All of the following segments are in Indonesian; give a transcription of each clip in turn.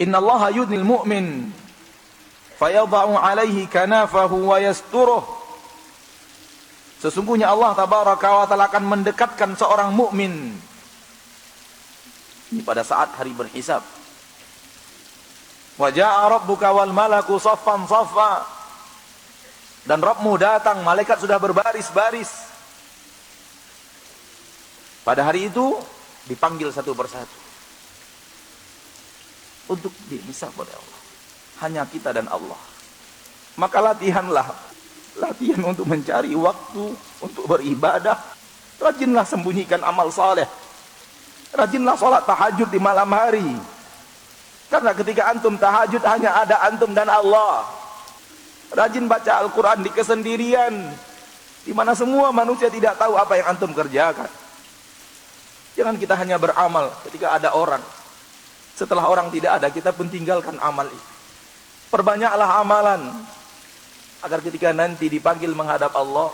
Innallaha yudnil mu'min fayadha'u 'alaihi kanafahu wa yasturuh. Sesungguhnya Allah tabaraka wa taala akan mendekatkan seorang mukmin ini pada saat hari berhisab. Wa jaa'a rabbuka wal malaku saffan saffa. Dan Rabbmu datang, malaikat sudah berbaris-baris. Pada hari itu dipanggil satu persatu untuk dihisab oleh Allah. Hanya kita dan Allah. Maka latihan untuk mencari waktu untuk beribadah. Rajinlah sembunyikan amal saleh. Rajinlah salat tahajud di malam hari. Karena ketika antum tahajud hanya ada antum dan Allah. Rajin baca Al-Quran di kesendirian, di mana semua manusia tidak tahu apa yang antum kerjakan. Jangan kita hanya beramal ketika ada orang. Setelah orang tidak ada, kita pun tinggalkan amal itu. Perbanyaklah amalan agar ketika nanti dipanggil menghadap Allah,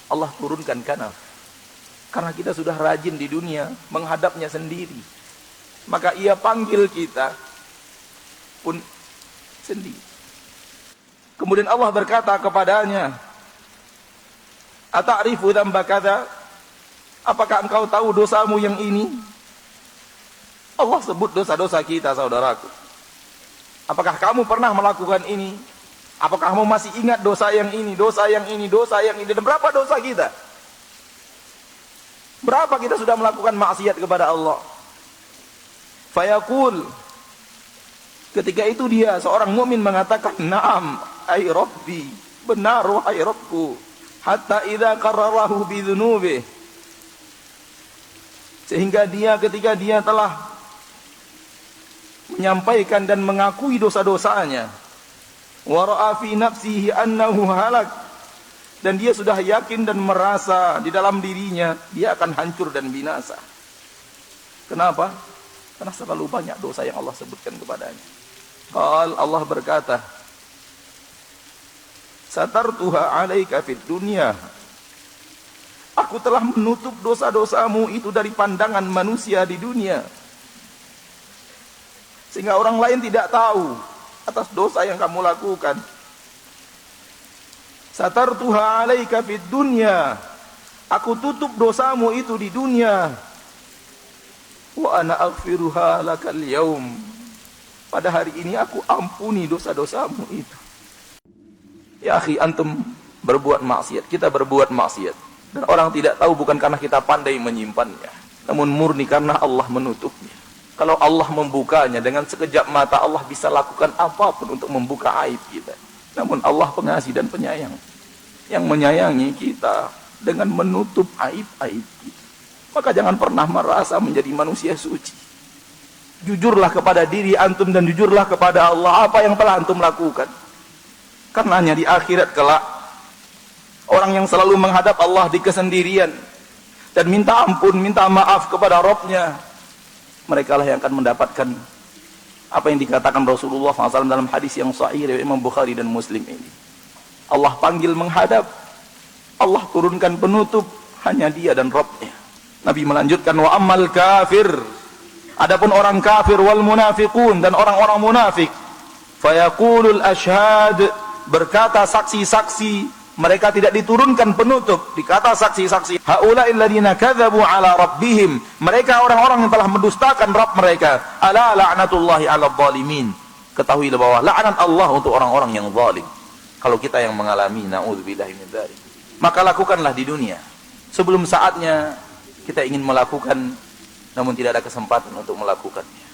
Allah turunkan kanaf. Karena kita sudah rajin di dunia menghadapnya sendiri, maka ia panggil kita pun sendiri. Kemudian Allah berkata kepadanya, "Ata'rifu dzamba kadza?" Apakah engkau tahu dosamu yang ini? Allah sebut dosa-dosa kita, saudaraku. Apakah kamu pernah melakukan ini? Apakah kamu masih ingat dosa yang ini, dosa yang ini, dosa yang ini? Dan berapa dosa kita? Berapa kita sudah melakukan maksiat kepada Allah? Fayaqul, ketika itu dia seorang mukmin mengatakan, "Na'am, ai Rabbi." Benar wahai Rabbku. Hatta idza qarrarahu bi dzunubihi. Sehingga ketika dia telah menyampaikan dan mengakui dosa-dosanya, wa ra'a fi nafsihi annahu halak, dan dia sudah yakin dan merasa di dalam dirinya dia akan hancur dan binasa. Kenapa? Karena terlalu banyak dosa yang Allah sebutkan kepadanya. Allah berkata, "Satartuha 'alaika fid dunya." Aku telah menutup dosa-dosamu itu dari pandangan manusia di dunia, sehingga orang lain tidak tahu atas dosa yang kamu lakukan. Satartuha 'alaika fid dunya. Aku tutup dosamu itu di dunia. Wa ana aghfiruha lakal yaum. Pada hari ini aku ampuni dosa-dosamu itu. Ya akhi, antum berbuat maksiat, kita berbuat maksiat. Dan orang tidak tahu bukan karena kita pandai menyimpannya, namun murni karena Allah menutupnya. Kalau Allah membukanya dengan sekejap mata, Allah bisa lakukan apapun untuk membuka aib kita. Namun Allah pengasih dan penyayang, yang menyayangi kita dengan menutup aib-aib kita. Maka jangan pernah merasa menjadi manusia suci. Jujurlah kepada diri antum dan jujurlah kepada Allah apa yang telah antum lakukan. Karenanya di akhirat kelak, orang yang selalu menghadap Allah di kesendirian dan minta ampun, minta maaf kepada Rabbnya, mereka lah yang akan mendapatkan apa yang dikatakan Rasulullah SAW dalam hadis yang sahih dari Imam Bukhari dan Muslim ini. Allah panggil menghadap, Allah turunkan penutup, hanya dia dan Rabbnya. Nabi melanjutkan, "Wa ammal kafir." Adapun orang kafir, wal munafiqun, dan orang-orang munafik, fayaqulul ashhad, berkata saksi-saksi, mereka tidak diturunkan penutup, dikata saksi-saksi, haula'il ladzina kadzabu ala rabbihim, mereka orang-orang yang telah mendustakan Rabb mereka. Ala la'natullahi 'alal zalimin. Ketahuilah bahwa laknat Allah untuk orang-orang yang zalim. Kalau kita yang mengalami, naudzubillahi min dzalik, maka lakukanlah di dunia sebelum saatnya kita ingin melakukan namun tidak ada kesempatan untuk melakukannya.